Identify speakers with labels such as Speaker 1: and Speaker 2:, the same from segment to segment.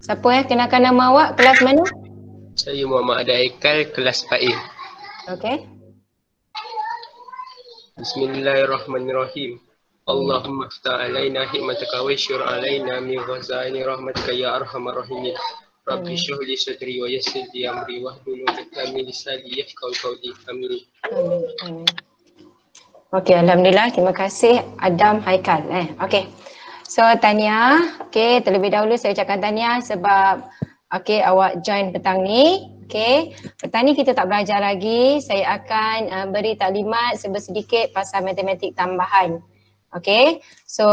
Speaker 1: Siapa kenalkan nama awak, kelas mana?
Speaker 2: Saya Muhammad Ada Haikal, kelas 4A.
Speaker 1: Okey.
Speaker 2: Bismillahirrahmanirrahim. Allahumma aftah alaina hikmataka wa syur alaina min ghazaini rahmatika ya arhamar rahimin. Rabbi syuh li sadri wa yassir li amri wahlul 'uqdatam min lisani yafqahu qawli. Amin.
Speaker 1: Amin. Okey, alhamdulillah. Terima kasih Adam Haikal. Okey. So tahniah. Okey, terlebih dahulu saya ucapkan tahniah sebab awak join petang ni. Okey, petang ni kita tak belajar lagi. Saya akan beri taklimat sedikit pasal matematik tambahan. Okey, so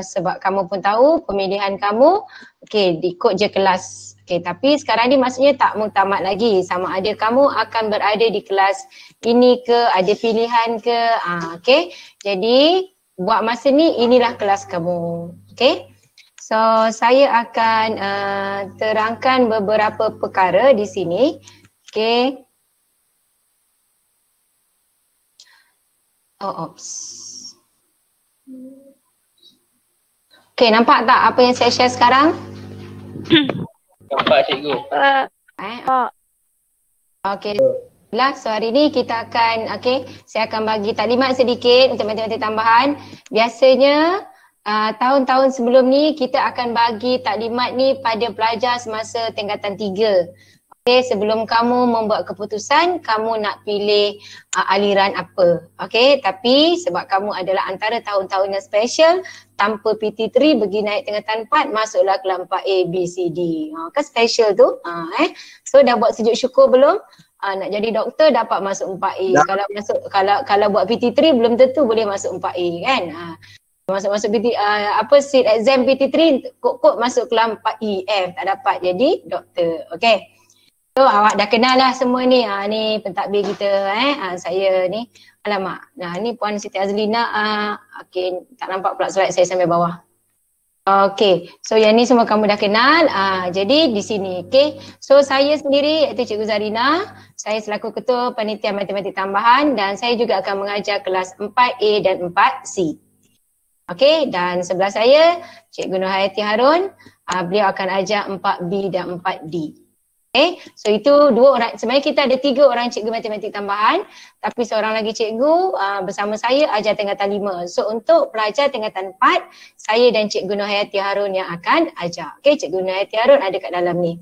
Speaker 1: sebab kamu pun tahu pemilihan kamu ikut je kelas. Okey, tapi sekarang ni maksudnya tak muktamad lagi sama ada kamu akan berada di kelas ini ke, ada pilihan ke. Okey, jadi buat masa ni inilah kelas kamu. Okey, so saya akan terangkan beberapa perkara di sini. Okey. Okey, nampak tak apa yang saya share sekarang?
Speaker 2: Nampak cikgu?
Speaker 1: Okey. So hari ni kita akan, saya akan bagi taklimat sedikit untuk matematik tambahan. Biasanya tahun-tahun sebelum ni kita akan bagi taklimat ni pada pelajar semasa tingkatan 3. Okey, sebelum kamu membuat keputusan, kamu nak pilih aliran apa. Okey, tapi sebab kamu adalah antara tahun-tahun yang special, tanpa PT3 pergi naik tingkatan 4, masuklah kelas 4A, B, C, D. Kan special tu. So dah buat sujud syukur belum? Nak jadi doktor dapat masuk 4A. Kalau buat PT3 belum tentu boleh masuk 4A kan. Masuk PT seat exam PT3 kok masuk kelas 4EF tak dapat jadi doktor. Okey. So awak dah kenal lah semua ni. Ni pentadbir kita saya ni. Alamak. Nah ni Puan Siti Azlina. Okey, tak nampak pula slide saya sampai bawah. Okey, so yang ni semua kamu dah kenal. Jadi di sini, okey. So saya sendiri iaitu Cikgu Zarina. Saya selaku Ketua Panitia Matematik Tambahan dan saya juga akan mengajar kelas 4A dan 4C. Okey, dan sebelah saya Cikgu Nur Hayati Harun. Beliau akan ajar 4B dan 4D. Okay, so itu 2 orang. Sebenarnya kita ada 3 orang cikgu matematik tambahan, tapi seorang lagi cikgu bersama saya ajar tingkatan 5. So untuk pelajar tingkatan 4, saya dan Cikgu Nur Hayati Harun yang akan ajar. Okay, Cikgu Nur Hayati Harun ada kat dalam ni.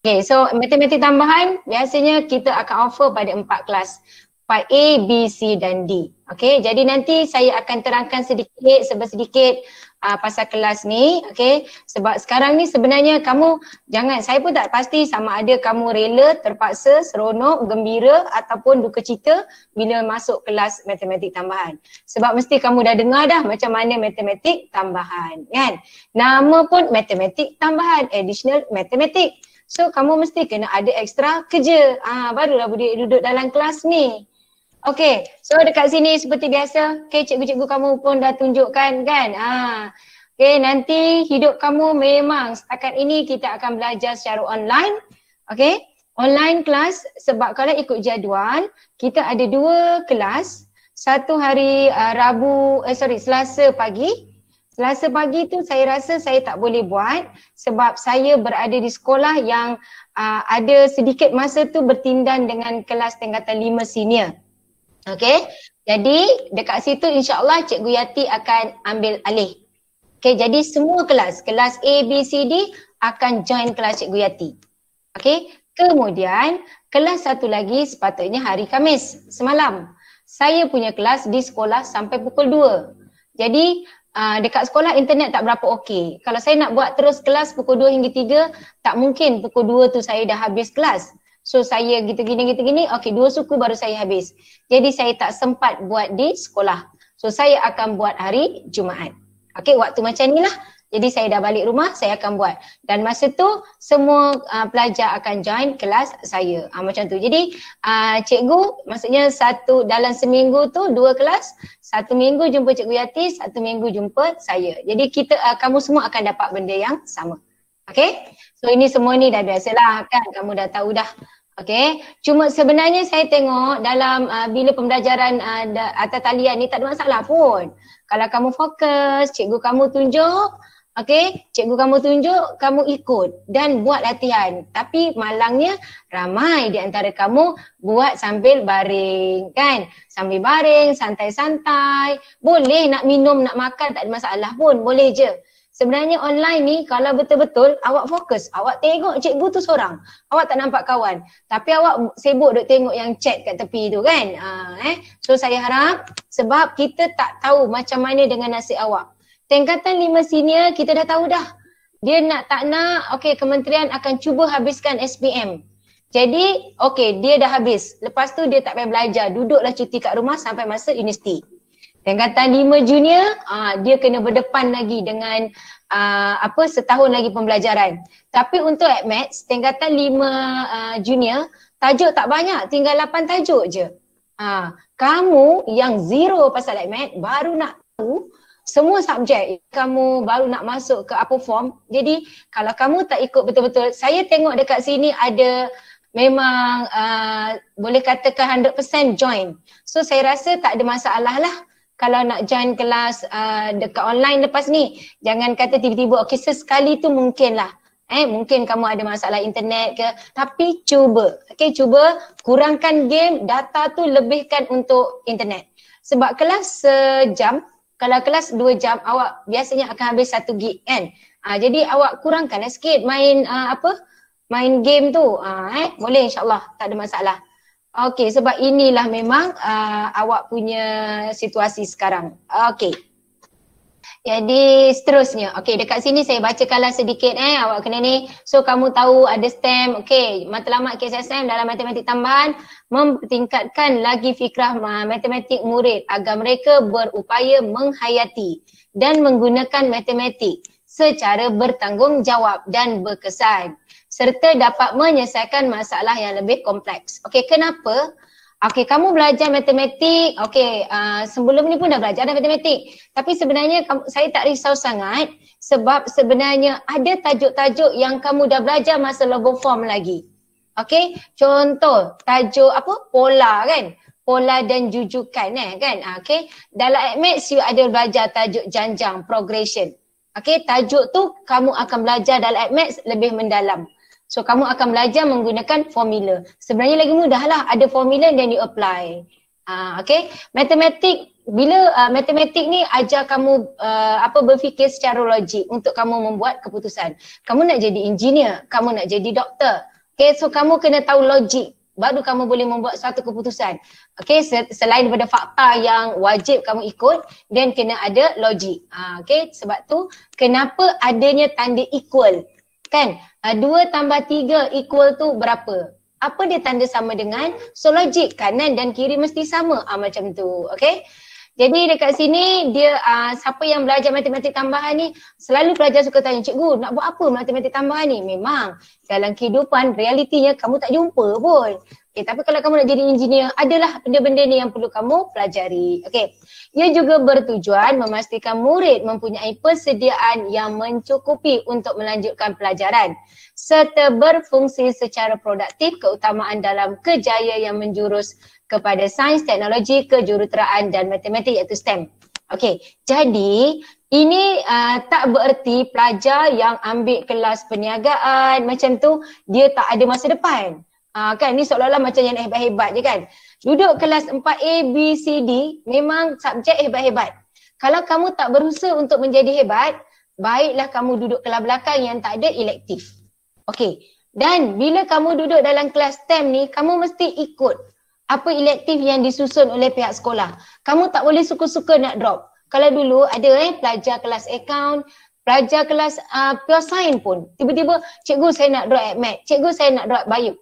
Speaker 1: Okay, so matematik tambahan biasanya kita akan offer pada 4 kelas. 4A, B, C dan D. Okay, jadi nanti saya akan terangkan sedikit pasal kelas ni. Okay, sebab sekarang ni sebenarnya kamu saya pun tak pasti sama ada kamu rela, terpaksa, seronok, gembira ataupun duka cita bila masuk kelas matematik tambahan. Sebab mesti kamu dah dengar dah macam mana matematik tambahan kan. Nama pun matematik tambahan, additional mathematics. So kamu mesti kena ada ekstra kerja. Barulah boleh duduk dalam kelas ni. Okey, so dekat sini seperti biasa, cikgu-cikgu kamu pun dah tunjukkan kan. Okey, nanti hidup kamu memang setakat ini kita akan belajar secara online. Okey, online kelas sebab kalau ikut jadual, kita ada 2 kelas. Satu hari Selasa pagi. Selasa pagi tu saya rasa saya tak boleh buat sebab saya berada di sekolah yang ada sedikit masa tu bertindan dengan kelas tingkatan 5 senior. Okey, jadi dekat situ insya-Allah Cikgu Yati akan ambil alih. Okey, jadi semua kelas A, B, C, D akan join kelas Cikgu Yati. Okey, kemudian kelas satu lagi sepatutnya hari Khamis semalam. Saya punya kelas di sekolah sampai pukul 2. Jadi dekat sekolah internet tak berapa okey. Kalau saya nak buat terus kelas pukul 2 hingga 3, tak mungkin pukul 2 tu saya dah habis kelas. So saya gitu-gini, okey 2 suku baru saya habis. Jadi saya tak sempat buat di sekolah. So saya akan buat hari Jumaat. Okey, waktu macam ni lah. Jadi saya dah balik rumah, saya akan buat. Dan masa tu semua pelajar akan join kelas saya. Macam tu. Jadi cikgu maksudnya dalam seminggu tu 2 kelas. 1 minggu jumpa Cikgu Yati, 1 minggu jumpa saya. Jadi kamu semua akan dapat benda yang sama. Okey? So ini semua ni dah biasalah kan, kamu dah tahu dah. Okey, cuma sebenarnya saya tengok dalam bila pembelajaran atas talian ni tak ada masalah pun. Kalau kamu fokus, cikgu kamu tunjuk, Okey, cikgu kamu tunjuk, kamu ikut dan buat latihan. Tapi malangnya ramai di antara kamu buat sambil baring kan. Sambil baring, santai-santai. Boleh nak minum, nak makan tak ada masalah pun, boleh je. Sebenarnya online ni kalau betul-betul awak fokus, awak tengok cikgu tu seorang. Awak tak nampak kawan. Tapi awak sibuk duk tengok yang chat kat tepi tu kan. So saya harap sebab kita tak tahu macam mana dengan nasib awak. Tingkatan 5 senior kita dah tahu dah. Dia nak tak nak, okey kementerian akan cuba habiskan SPM. Jadi okey dia dah habis. Lepas tu dia tak payah belajar, duduklah cuti kat rumah sampai masa universiti. Tingkatan 5 junior, dia kena berdepan lagi dengan setahun lagi pembelajaran. Tapi untuk AdMaths, tingkatan 5 junior, tajuk tak banyak, tinggal 8 tajuk je. Kamu yang zero pasal AdMaths baru nak tahu semua subjek, kamu baru nak masuk ke apa form. Jadi kalau kamu tak ikut betul-betul, saya tengok dekat sini ada memang boleh katakan 100% join. So saya rasa tak ada masalah lah kalau nak join kelas dekat online lepas ni. Jangan kata tiba-tiba okey sesekali tu mungkin lah. Mungkin kamu ada masalah internet ke, tapi cuba. Okey, cuba kurangkan game, data tu lebihkan untuk internet. Sebab kelas sejam, kalau kelas 2 jam awak biasanya akan habis 1 gig kan. Jadi awak kurangkanlah sikit main main game tu. Boleh insya-Allah, tak ada masalah. Okey, sebab inilah memang awak punya situasi sekarang. Okey. Jadi seterusnya, okey dekat sini saya bacakanlah sedikit awak kena ni. So kamu tahu ada STEM, okey matlamat KSSM dalam matematik tambahan mempertingkatkan lagi fikrah matematik murid agar mereka berupaya menghayati dan menggunakan matematik secara bertanggungjawab dan berkesan serta dapat menyelesaikan masalah yang lebih kompleks. Okey, kenapa? Okey, kamu belajar matematik, okey sebelum ni pun dah belajar matematik. Tapi sebenarnya saya tak risau sangat sebab sebenarnya ada tajuk-tajuk yang kamu dah belajar masa logo form lagi. Okey, contoh tajuk pola kan? Pola dan jujukan kan? Okey, dalam AdMaths you ada belajar tajuk janjang, progression. Okey, tajuk tu kamu akan belajar dalam AdMaths lebih mendalam. So kamu akan belajar menggunakan formula. Sebenarnya lagi mudah lah, ada formula dan you apply. Okay, matematik, bila matematik ni ajar kamu berfikir secara logik untuk kamu membuat keputusan. Kamu nak jadi engineer, kamu nak jadi doktor. Okay, so kamu kena tahu logik, baru kamu boleh membuat satu keputusan. Okay, selain daripada fakta yang wajib kamu ikut, dan kena ada logik. Okay, sebab tu kenapa adanya tanda equal. Kan, 2 tambah 3 equal tu berapa? Apa dia tanda sama dengan? So logik kanan dan kiri mesti sama macam tu, okay? Jadi dekat sini dia siapa yang belajar matematik tambahan ni selalu pelajar suka tanya, cikgu nak buat apa matematik tambahan ni? Memang dalam kehidupan realitinya kamu tak jumpa pun. Okay, tapi kalau kamu nak jadi engineer, adalah benda-benda ni yang perlu kamu pelajari. Okay. Ia juga bertujuan memastikan murid mempunyai persediaan yang mencukupi untuk melanjutkan pelajaran serta berfungsi secara produktif keutamaan dalam kejayaan yang menjurus kepada sains, teknologi, kejuruteraan dan matematik iaitu STEM. Okay, jadi ini tak bererti pelajar yang ambil kelas perniagaan macam tu dia tak ada masa depan. Kan ni seolah-olah macam yang hebat-hebat je kan. Duduk kelas 4A, B, C, D memang subjek hebat-hebat. Kalau kamu tak berusaha untuk menjadi hebat, baiklah kamu duduk kelas belakang yang tak ada elektif. Okey. Dan bila kamu duduk dalam kelas STEM ni, kamu mesti ikut apa elektif yang disusun oleh pihak sekolah. Kamu tak boleh suka-suka nak drop. Kalau dulu ada pelajar kelas account, pelajar kelas pure science pun. Tiba-tiba, cikgu saya nak drop AdMaths, cikgu saya nak drop bio.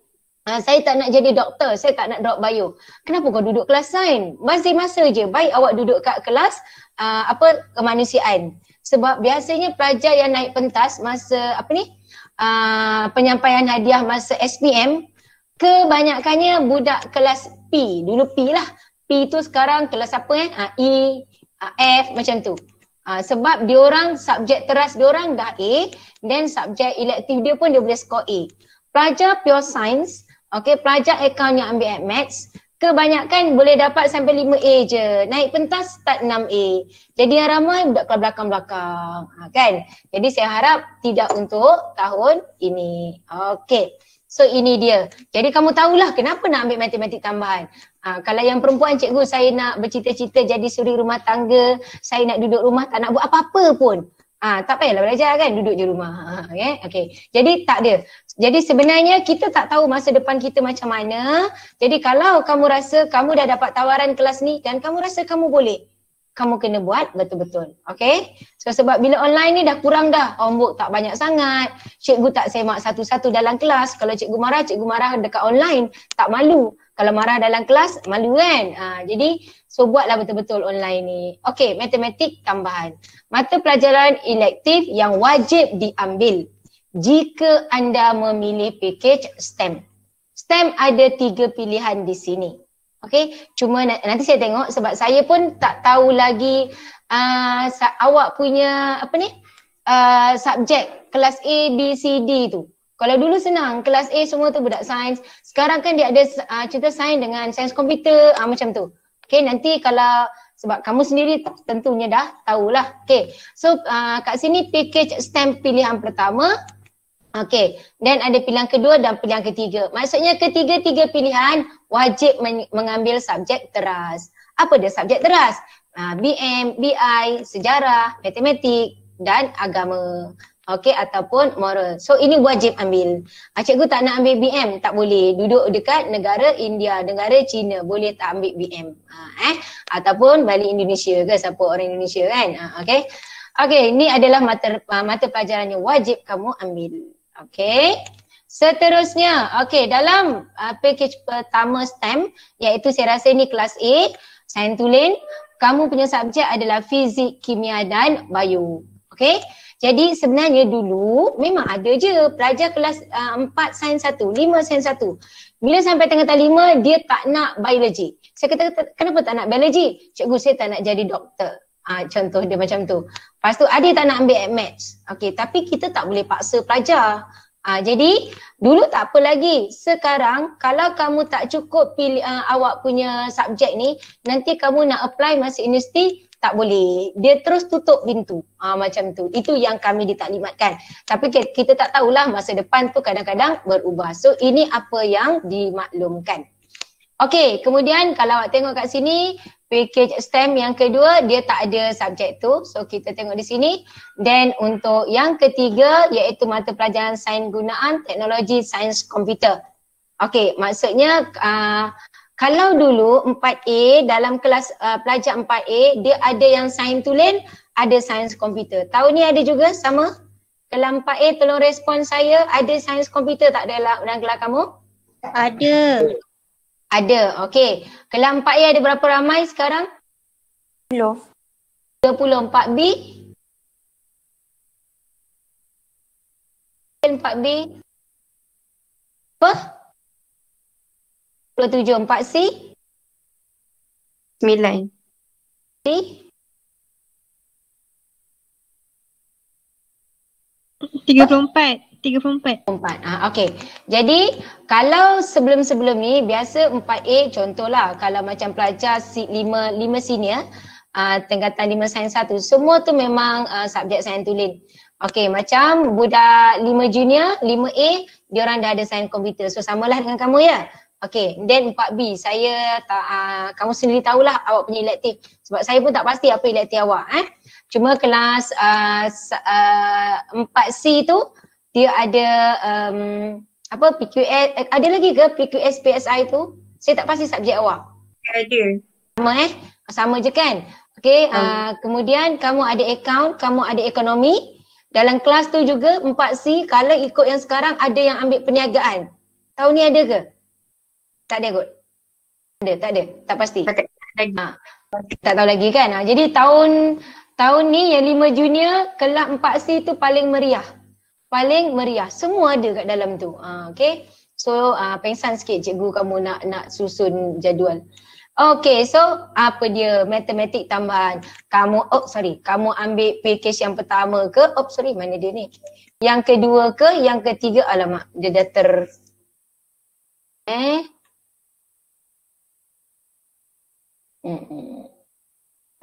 Speaker 1: Saya tak nak jadi doktor, saya tak nak drop bio. Kenapa kau duduk kelas sains? Masih masa je, baik awak duduk kat kelas kemanusiaan. Sebab biasanya pelajar yang naik pentas masa penyampaian hadiah masa SPM, kebanyakannya budak kelas P, dulu P lah. P tu sekarang kelas apa E, F macam tu. Sebab diorang subjek teras diorang dah A, dan subjek elektif dia pun dia boleh skor A. Pelajar pure science, okay, pelajar account yang ambil AdMaths, Kebanyakan boleh dapat sampai 5A je. Naik pentas start 6A. Jadi yang ramai budak kelas belakang-belakang. Kan? Jadi saya harap tidak untuk tahun ini. Okey. So ini dia. Jadi kamu tahulah kenapa nak ambil matematik tambahan. Kalau yang perempuan, cikgu saya nak bercita-cita jadi suri rumah tangga. Saya nak duduk rumah tak nak buat apa-apa pun. Tak payahlah belajar kan, duduk je rumah. Okay. Jadi tak ada. Jadi sebenarnya kita tak tahu masa depan kita macam mana. Jadi kalau kamu rasa kamu dah dapat tawaran kelas ni dan kamu rasa kamu boleh, kamu kena buat betul-betul. Okay. So sebab bila online ni dah kurang dah. Homework tak banyak sangat. Cikgu tak semak satu-satu dalam kelas. Kalau cikgu marah dekat online. Tak malu. Kalau marah dalam kelas, malu kan. Jadi, so buatlah betul-betul online ni. Okey, matematik tambahan. Mata pelajaran elektif yang wajib diambil jika anda memilih package STEM. STEM ada 3 pilihan di sini. Okey, cuma nanti saya tengok sebab saya pun tak tahu lagi awak punya subjek kelas A, B, C, D tu. Kalau dulu senang, kelas A semua tu budak sains. Sekarang kan dia ada cerita sains dengan sains komputer, macam tu. Okay, nanti kalau, sebab kamu sendiri tentunya dah tahulah. Okay, so kat sini package STEM pilihan pertama. Okay, dan ada pilihan kedua dan pilihan ketiga. Maksudnya ketiga-tiga pilihan wajib mengambil subjek teras. Apa dia subjek teras? BM, BI, sejarah, matematik dan agama. Okey, ataupun moral. So ini wajib ambil. Cikgu tak nak ambil BM, tak boleh. Duduk dekat negara India, negara China, boleh tak ambil BM. Ataupun balik Indonesia ke, siapa orang Indonesia kan. Okey. Okey, ini adalah mata pelajaran yang wajib kamu ambil. Okey. Seterusnya, okey, dalam package pertama STEM, iaitu saya rasa ini kelas A, sains tulen, kamu punya subjek adalah fizik, kimia dan bio. Okey. Jadi sebenarnya dulu memang ada je pelajar kelas 4 sains 1, 5 sains 1. Bila sampai tingkatan 5 dia tak nak biologi. Saya kata kenapa tak nak biologi? Cikgu saya tak nak jadi doktor. Contoh dia macam tu. Lepas tu adik tak nak ambil maths. Okey, tapi kita tak boleh paksa pelajar. Jadi dulu tak apa lagi. Sekarang kalau kamu tak cukup pilih awak punya subjek ni, nanti kamu nak apply masuk universiti tak boleh. Dia terus tutup pintu. Macam tu. Itu yang kami ditaklimatkan. Tapi kita tak tahulah masa depan tu kadang-kadang berubah. So ini apa yang dimaklumkan. Okey, kemudian kalau awak tengok kat sini, package STEM yang kedua, dia tak ada subjek tu. So kita tengok di sini. Dan untuk yang ketiga, iaitu mata pelajaran sains gunaan, teknologi, sains komputer. Okey, maksudnya kalau dulu 4A dalam kelas pelajar 4A, dia ada yang sains tulen, ada sains komputer. Tahun ni ada juga sama? Kelas 4A tolong respon saya, ada sains komputer tak dalam kelas kamu?
Speaker 3: Ada.
Speaker 1: Ada, okey. Kelas 4A ada berapa ramai sekarang?
Speaker 3: 10.
Speaker 1: 30. 4B? 4B? Apa? 27. 4C?
Speaker 3: 9.
Speaker 1: C?
Speaker 3: 34.
Speaker 1: 4. Okey. Jadi kalau sebelum-sebelum ni biasa 4A contohlah kalau macam pelajar 5 senior tingkatan 5 sains 1 semua tu memang subjek sains tulen. Okey, macam budak 5 junior, 5A dia orang dah ada sains komputer. So samalah dengan kamu ya. Okey, then 4B saya tak kamu sendiri tahulah awak punya elektif sebab saya pun tak pasti apa elektif awak Cuma kelas 4C tu dia ada PQS, ada lagi ke PQS PSI tu? Saya tak pasti subjek awak.
Speaker 3: Ada.
Speaker 1: Sama sama je kan? Okey, kemudian kamu ada account, kamu ada ekonomi. Dalam kelas tu juga 4C kalau ikut yang sekarang ada yang ambil perniagaan. Tahun ni ada ke? Tak ada kot. Ada, tak ada. Tak pasti.
Speaker 3: Tak
Speaker 1: tahu lagi kan. Jadi tahun ni yang 5 junior kelas 4C tu paling meriah. Paling meriah. Semua ada kat dalam tu. Okay. So pengsan sikit cikgu kamu nak susun jadual. Okay, so apa dia matematik tambahan. Kamu ambil package yang pertama ke? Mana dia ni? Yang kedua ke? Yang ketiga? Alamak, dia dah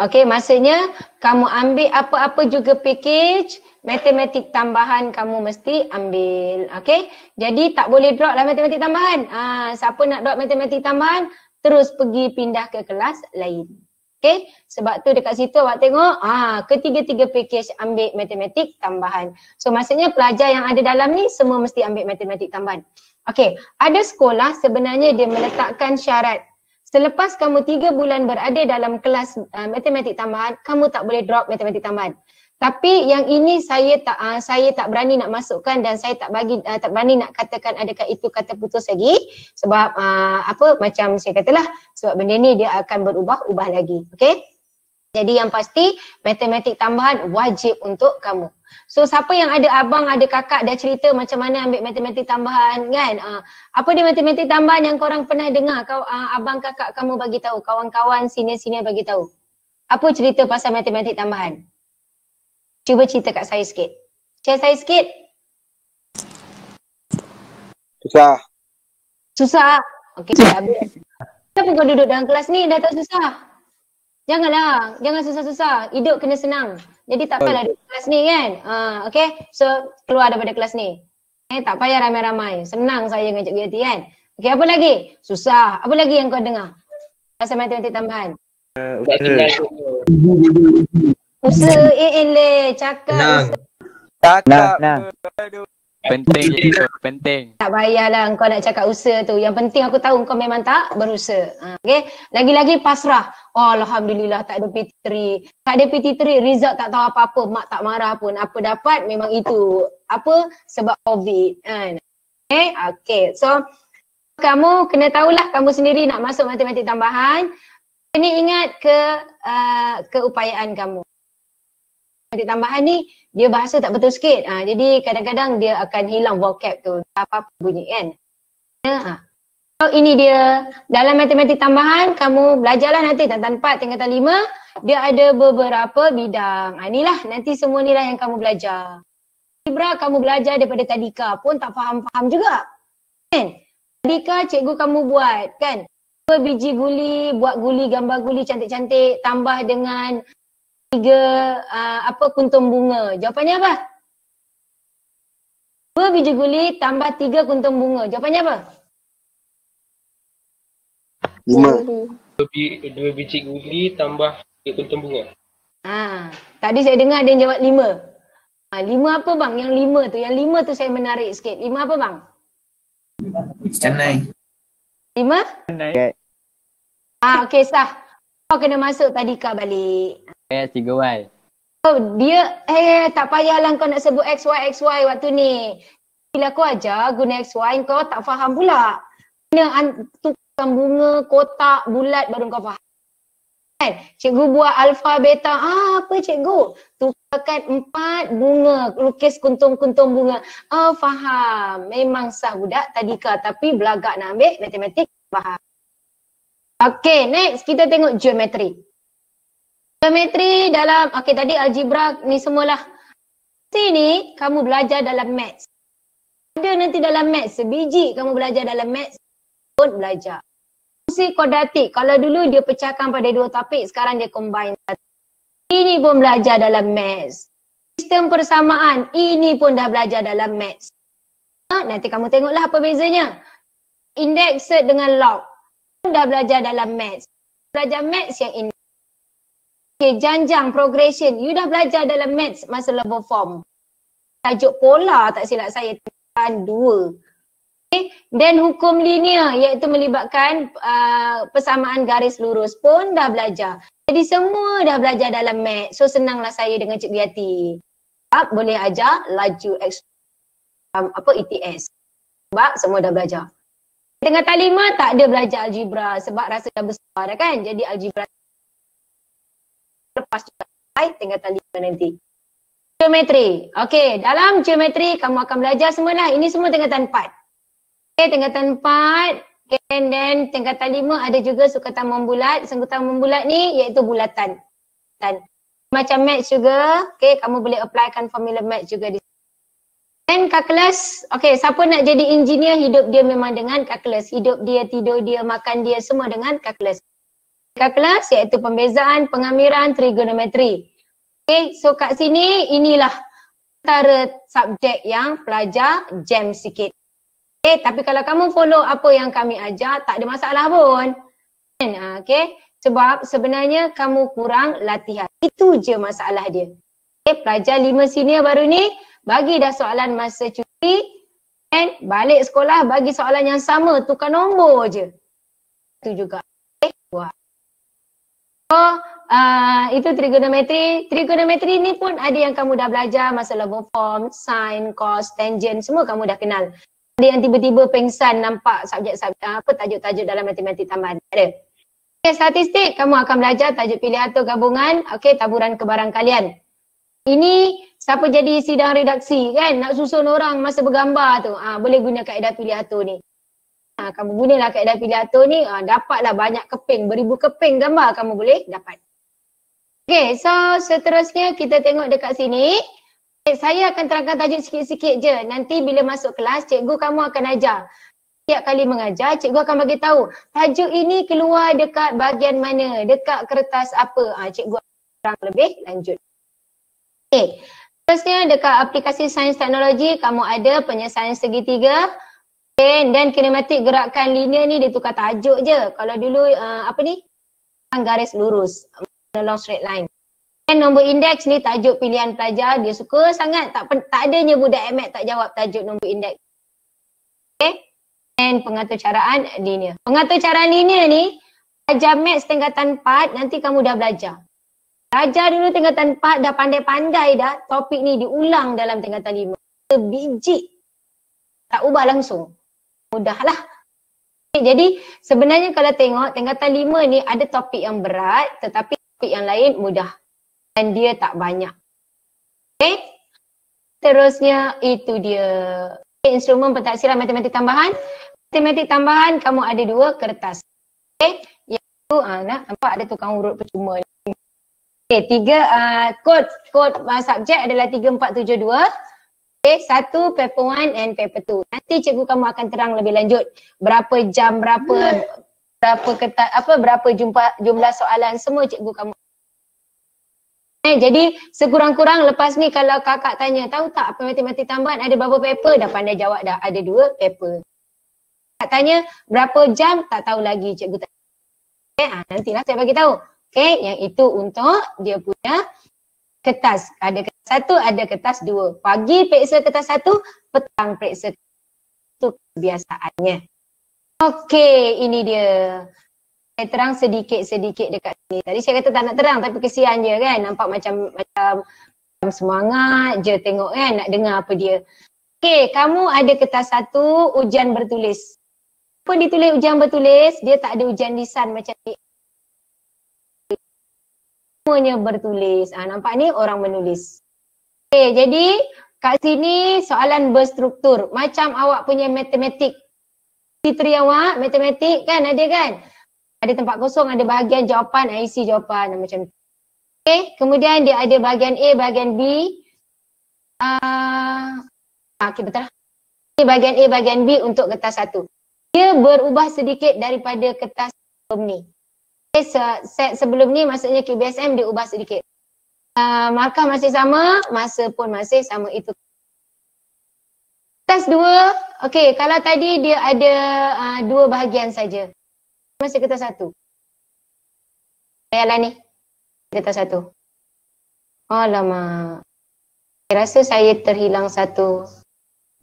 Speaker 1: Okey, maksudnya kamu ambil apa-apa juga package matematik tambahan kamu mesti ambil. Okey? Jadi tak boleh drop lah matematik tambahan. Siapa nak drop matematik tambahan terus pergi pindah ke kelas lain. Okey? Sebab tu dekat situ awak tengok ketiga-tiga package ambil matematik tambahan. So maksudnya pelajar yang ada dalam ni semua mesti ambil matematik tambahan. Okey, ada sekolah sebenarnya dia meletakkan syarat. Selepas kamu 3 bulan berada dalam kelas matematik tambahan, kamu tak boleh drop matematik tambahan. Tapi yang ini saya tak berani nak masukkan dan saya tak berani nak katakan adakah itu kata putus lagi sebab macam saya katalah sebab benda ni dia akan berubah-ubah lagi. Okey? Jadi yang pasti matematik tambahan wajib untuk kamu. So siapa yang ada abang, ada kakak dah cerita macam mana ambil matematik tambahan kan? Apa dia matematik tambahan yang korang pernah dengar? Abang kakak kamu bagi tahu, kawan-kawan senior-senior bagi tahu. Apa cerita pasal matematik tambahan? Cuba cerita kat saya sikit. Share saya sikit.
Speaker 4: Susah.
Speaker 1: Susah? Okey, habis. Kenapa kau duduk dalam kelas ni dah tak susah? Janganlah, jangan susah-susah. Hidup kena senang. Jadi tak payahlah duduk kelas ni kan. Okay, so keluar daripada kelas ni. Tak payah ramai-ramai. Senang saya ngajak GT kan. Okay, apa lagi? Susah. Apa lagi yang kau dengar? Pasal matematik tambahan. Usaha cakap.
Speaker 4: Cakap.
Speaker 5: Penting je, penting.
Speaker 1: Tak payahlah kau nak cakap usaha tu. Yang penting aku tahu kau memang tak berusaha. Okay. Lagi-lagi pasrah. Oh, Alhamdulillah tak ada PT3. Tak ada PT3, result tak tahu apa-apa. Mak tak marah pun. Apa dapat memang itu. Apa? Sebab COVID. Kan? Okay. So, kamu kena tahulah kamu sendiri nak masuk matematik tambahan. Kena ingat keupayaan kamu. Matematik tambahan ni dia bahasa tak betul sikit. Jadi kadang-kadang dia akan hilang vocab tu. Apa-apa bunyi kan. So ini dia. Dalam matematik tambahan kamu belajarlah nanti tingkatan 4, tingkatan 5. Dia ada beberapa bidang. Inilah nanti semua ni lah yang kamu belajar. Algebra kamu belajar daripada tadika pun tak faham-faham juga. Kan? Tadika cikgu kamu buat kan. 2 biji guli, buat guli, gambar guli cantik-cantik. Tambah dengan 3 kuntum bunga. Jawapannya apa? 2 biji guli tambah 3 kuntum bunga. Jawapannya apa?
Speaker 4: 5.
Speaker 2: 2 biji guli tambah 3 kuntum bunga.
Speaker 1: Tadi saya dengar dia jawab 5. 5 apa bang? Yang 5 tu. Yang 5 tu saya menarik sikit. 5 apa bang?
Speaker 4: Canai.
Speaker 1: 5?
Speaker 5: Canai.
Speaker 1: Okey sah. Kau kena masuk tadika balik.
Speaker 5: 3Y.
Speaker 1: Oh, dia tak payahlah kau nak sebut XY waktu ni. Bila kau ajar guna XY kau tak faham pula. Kena tukar bunga, kotak, bulat baru kau faham. Kan? Cikgu buat alfa, beta. Apa cikgu? Tukarkan 4 bunga, lukis kuntum-kuntum bunga. Faham. Memang sah budak tadika tapi belagak nak ambil matematik faham. Okay, next kita tengok geometri. Geometri dalam, tadi algebra ni semualah. Sini kamu belajar dalam maths. Ada nanti dalam maths, sebiji kamu belajar dalam maths pun belajar. Fungsi kuadratik, kalau dulu dia pecahkan pada 2 topik, sekarang dia combine. Ini pun belajar dalam maths. Sistem persamaan, ini pun dah belajar dalam maths. Nanti kamu tengoklah apa bezanya. Indexed dengan log, dah belajar dalam maths. Belajar maths yang ini. Okay, janjang, progression, you dah belajar dalam maths masa level form. Tajuk pola tak silap saya, tingkatan 2. Okay. Dan hukum linear iaitu melibatkan persamaan garis lurus pun dah belajar. Jadi semua dah belajar dalam maths. So senanglah saya dengan Cik Biati. Boleh ajar laju ETS. Sebab semua dah belajar. Tingkatan 5 tak ada belajar algebra sebab rasa dah besar dah kan. Jadi algebra lepas juga tingkatan 5 nanti. Geometri. Okey, dalam geometri kamu akan belajar semualah. Ini semua tingkatan 4. Okey, tingkatan 4. Okay, and then tingkatan 5 ada juga sukatan membulat. Sukatan membulat ni iaitu bulatan. Dan macam maths juga, okey, kamu boleh applykan formula maths juga di sini. Dan kalkulus, okey, siapa nak jadi engineer hidup dia memang dengan kalkulus. Hidup dia, tidur dia, makan dia semua dengan kalkulus. kalkulus iaitu pembezaan, pengamiran, trigonometri. Okay, so kat sini inilah antara subjek yang pelajar jam sikit. Okay, tapi kalau kamu follow apa yang kami ajar, tak ada masalah pun. Okay, sebab sebenarnya kamu kurang latihan. Itu je masalah dia. Okay, pelajar 5 senior baru ni, bagi dah soalan masa cuti, dan balik sekolah bagi soalan yang sama, tukar nombor je. Itu juga. Okay, buat. So, itu trigonometri. Trigonometri ni pun ada yang kamu dah belajar, masa level form, sin, cos, tangent, semua kamu dah kenal. Ada yang tiba-tiba pengsan nampak subjek-subjek tajuk-tajuk dalam matematik tambahan. Ada. Okay, statistik, kamu akan belajar tajuk pilihan atau gabungan, okay, taburan kebarang kalian. Ini siapa jadi sidang redaksi kan, nak susun orang masa bergambar tu, boleh guna kaedah pilihan ni. Kamu gunalah kaedah pilihan ni, dapatlah banyak keping, beribu keping gambar kamu boleh dapat. Okay, so seterusnya kita tengok dekat sini. Okay, saya akan terangkan tajuk sikit-sikit je. Nanti bila masuk kelas, cikgu kamu akan ajar. Setiap kali mengajar, cikgu akan bagi tahu tajuk ini keluar dekat bahagian mana, dekat kertas apa. Cikgu akan terang lebih lanjut. Okay, seterusnya dekat aplikasi sains teknologi, kamu ada penyelesaian segitiga. Okay, dan kinematik gerakan linear ni dia tukar tajuk je. Kalau dulu garis lurus, long straight line. Dan nombor indeks ni tajuk pilihan pelajar, dia suka sangat, tak adanya budak MAT tak jawab tajuk nombor indeks. Okay, dan pengatur caraan linear. Pengatur caraan linear ni, belajar maths tingkatan 4, nanti kamu dah belajar. Belajar dulu tingkatan 4, dah pandai-pandai dah, topik ni diulang dalam tingkatan 5. Sebiji. Tak ubah langsung. Mudahlah. Okay, jadi sebenarnya kalau tengok tingkatan 5 ni ada topik yang berat, tetapi topik yang lain mudah. Dan dia tak banyak. Okay. Terusnya itu dia. Okay, instrumen pentaksiran matematik tambahan. Matematik tambahan kamu ada 2 kertas. Okay. Yang tu nampak ada tukang urut percuma ni. Okay, 3 kod subjek adalah 3472. Okay, 1 paper 1 and paper 2. Nanti cikgu kamu akan terang lebih lanjut berapa jam, berapa kertas, berapa jumlah soalan, semua cikgu kamu. Jadi sekurang-kurang lepas ni kalau kakak tanya, tahu tak apa matematik tambahan ada berapa paper, dah pandai jawab dah, ada 2 paper. Kakak tanya berapa jam, tak tahu lagi cikgu tak. Okay, nantilah saya bagi tahu. Okay, yang itu untuk dia punya kertas. Ada kertas 1, ada kertas 2. Pagi periksa kertas 1, petang periksa. Itu kebiasaannya. Okey, ini dia. Saya terang sedikit-sedikit dekat sini. Tadi saya kata tak nak terang tapi kesian je kan. Nampak macam semangat je tengok kan, nak dengar apa dia. Okey, kamu ada kertas 1, ujian bertulis. Apa ditulis ujian bertulis, dia tak ada ujian lisan macam ni. Semuanya bertulis. Nampak ni orang menulis. Okay, jadi kat sini soalan berstruktur. Macam awak punya matematik. Fitri awak, matematik kan ada kan? Ada tempat kosong, ada bahagian jawapan, isi jawapan macam tu. Okay, kemudian dia ada bahagian A, bahagian B. Okay, betul lah. Ini bahagian A, bahagian B untuk kertas 1. Dia berubah sedikit daripada kertas sebelum ni. Okay, set sebelum ni maksudnya QBSM dia ubah sedikit. Markah masih sama, masa pun masih sama itu. Kertas 2, okay, kalau tadi dia ada 2 bahagian saja. Masih kertas 1. Saya ni, kertas 1. Alamak. Saya rasa saya terhilang satu.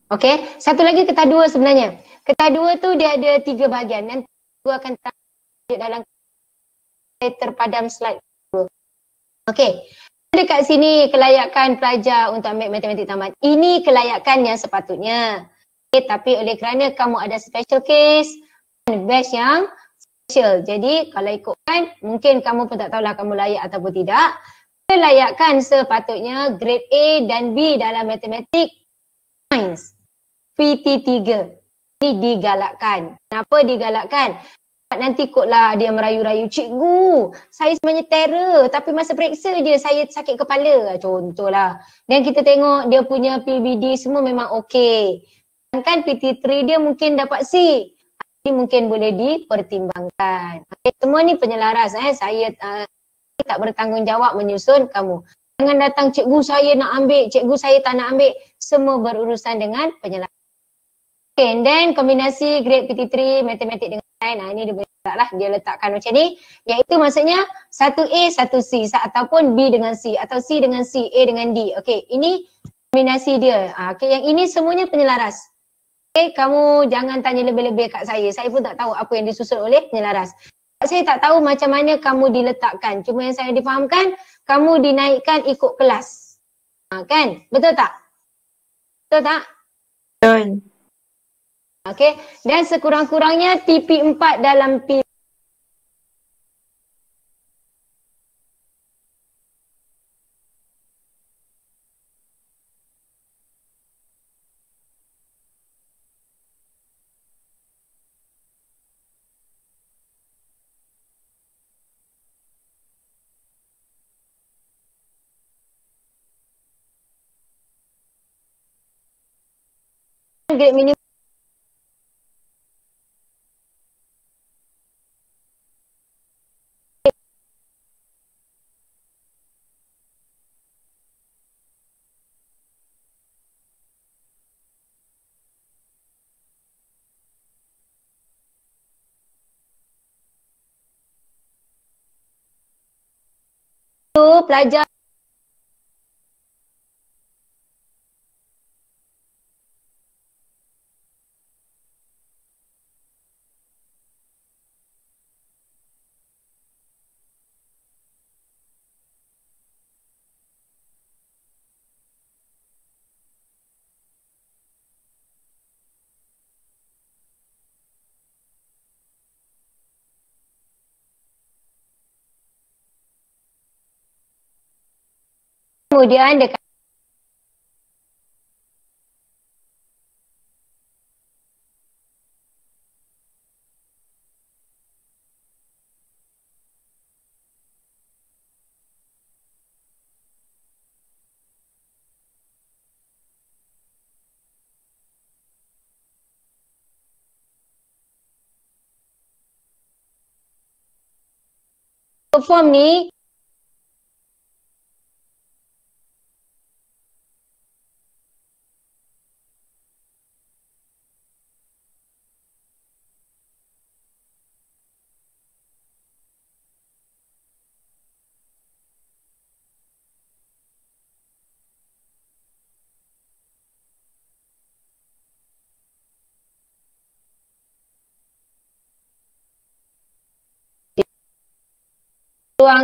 Speaker 1: Okay, satu lagi kertas 2 sebenarnya. Kertas 2 tu dia ada 3 bahagian. Nanti aku akan tunjuk dalam terpadam slide. Okay. Dekat sini kelayakan pelajar untuk ambil matematik tambahan. Ini kelayakan yang sepatutnya. Okay, tapi oleh kerana kamu ada special case, batch yang special. Jadi kalau ikutkan, mungkin kamu pun tak tahulah kamu layak ataupun tidak. Kelayakan sepatutnya grade A dan B dalam matematik science. PT3. Ini digalakkan. Kenapa digalakkan? Nanti kotlah dia merayu-rayu, cikgu saya sebenarnya terror tapi masa periksa je saya sakit kepala, contohlah. Dan kita tengok dia punya PBD semua memang okey. Kan PT3 dia mungkin dapat C. Ini mungkin boleh dipertimbangkan. Okay, semua ni penyelaras. Saya tak bertanggungjawab menyusun kamu. Jangan datang cikgu saya nak ambil, cikgu saya tak nak ambil. Semua berurusan dengan penyelaras. Okay, and then kombinasi grade PT3, matematik dengan sains. Ini dia lah, dia letakkan macam ni. Iaitu maksudnya 1A, 1C ataupun B dengan C atau C dengan C, A dengan D. Okay, ini kombinasi dia. Okay, yang ini semuanya penyelaras. Okay, kamu jangan tanya lebih-lebih kat saya. Saya pun tak tahu apa yang disusun oleh penyelaras. Saya tak tahu macam mana kamu diletakkan. Cuma yang saya difahamkan, kamu dinaikkan ikut kelas. Kan? Betul tak? Betul tak?
Speaker 3: Betul.
Speaker 1: Okay. Dan sekurang-kurangnya TP4 dalam P. Grade minimum. Tu pelajar kemudian dekat form ni ruang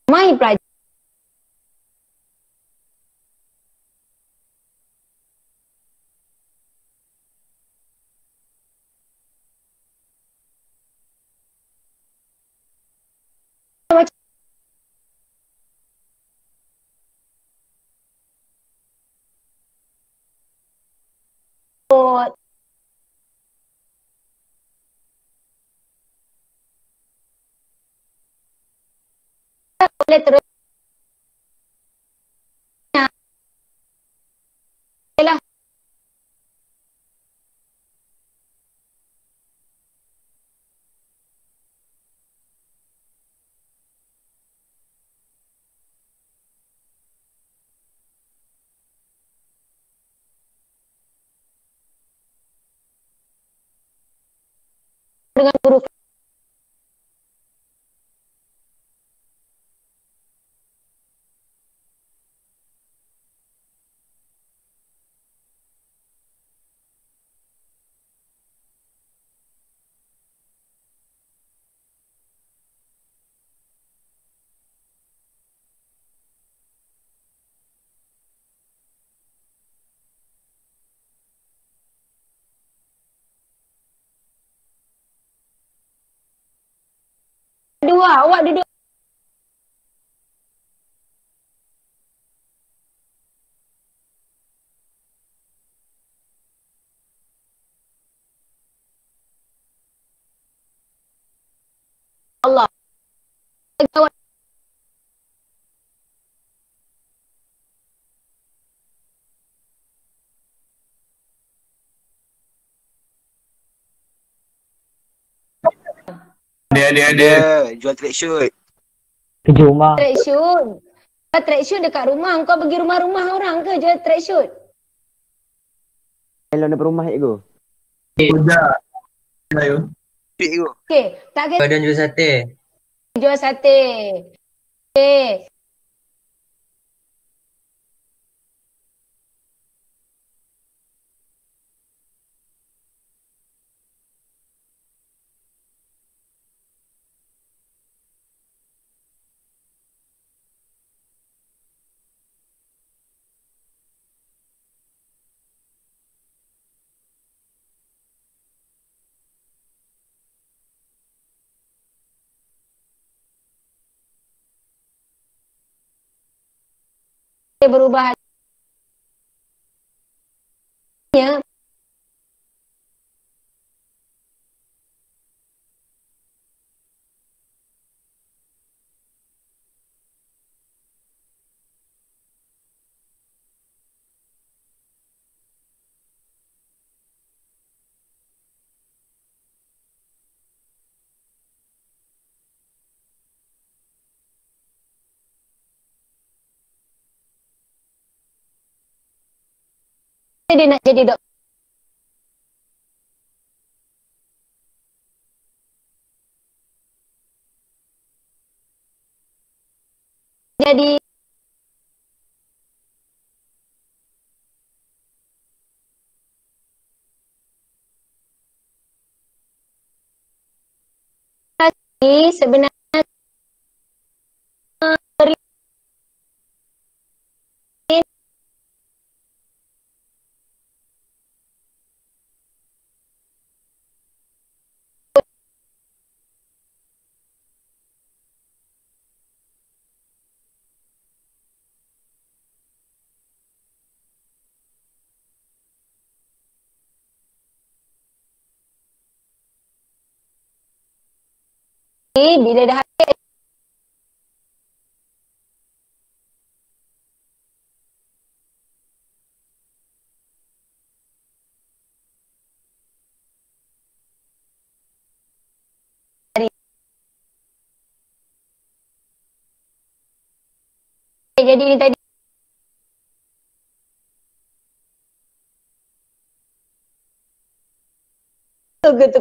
Speaker 1: mai pelajar. Boleh terus lah. Dengan guru dua, awak duduk Allah. Awak
Speaker 4: Ada. Jual tracksuit.
Speaker 6: Kerja rumah.
Speaker 1: Tracksuit. Tracksuit dekat rumah. Kau pergi rumah-rumah orang ke jual tracksuit?
Speaker 6: Elon depan rumah cikgu.
Speaker 4: Fit tu.
Speaker 1: Okey. Tak kira
Speaker 7: Dan jual sate.
Speaker 1: jual sate. Okey. Berubah hanya dia nak jadi doktor. Jadi sebenarnya bila dah jadi ni tadi gitu.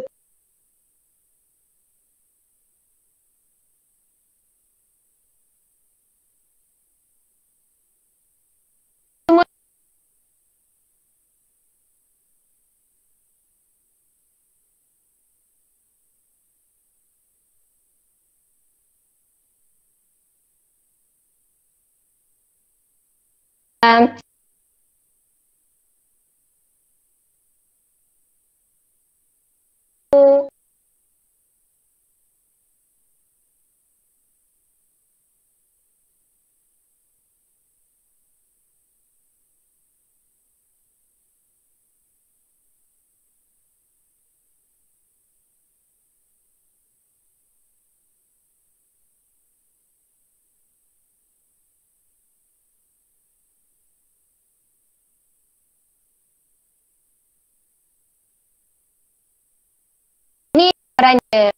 Speaker 1: Ni caranya.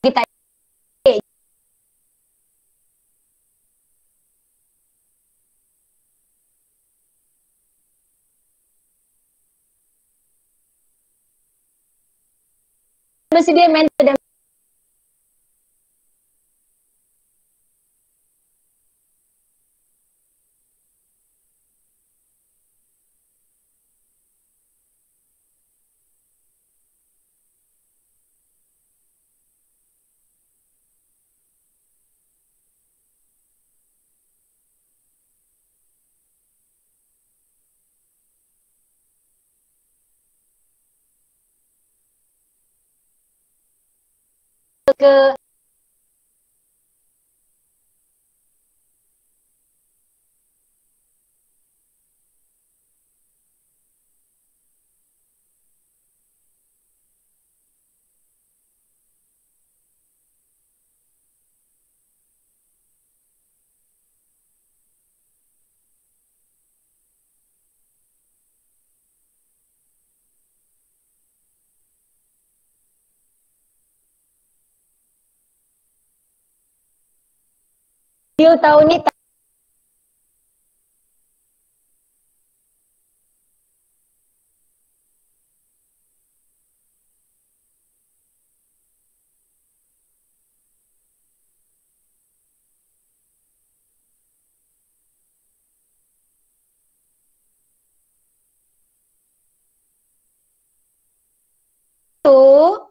Speaker 1: Kita bersedia mentor dan ke video tahun ni tu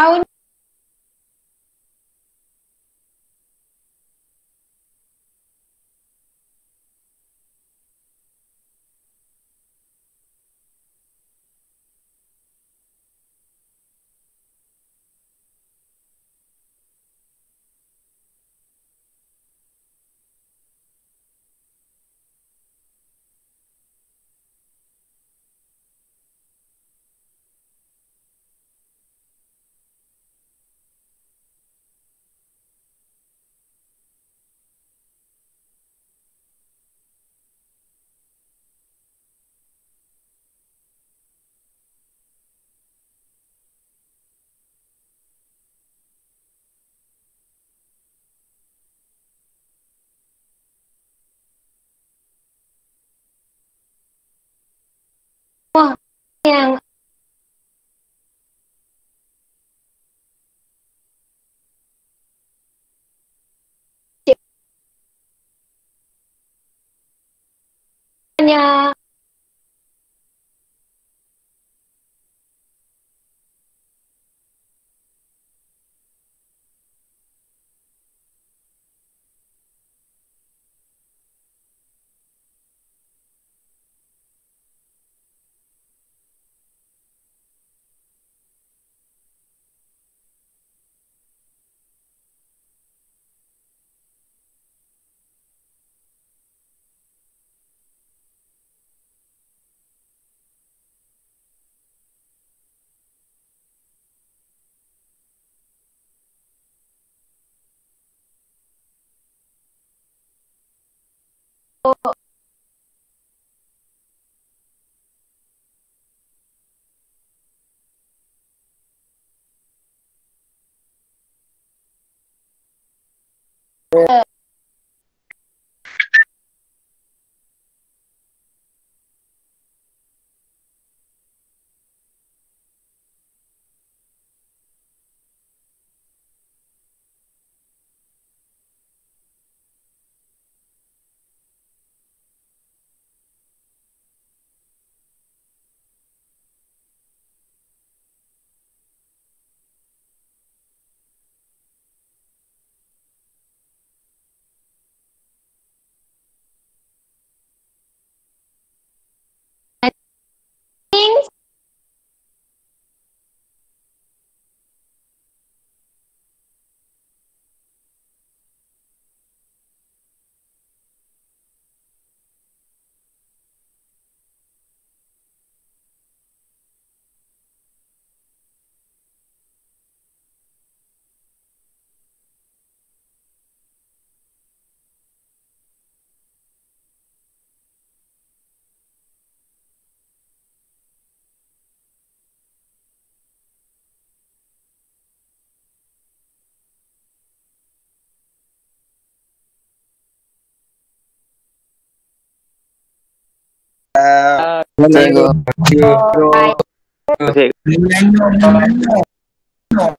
Speaker 1: tahun yang hanya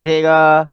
Speaker 4: Cikgu.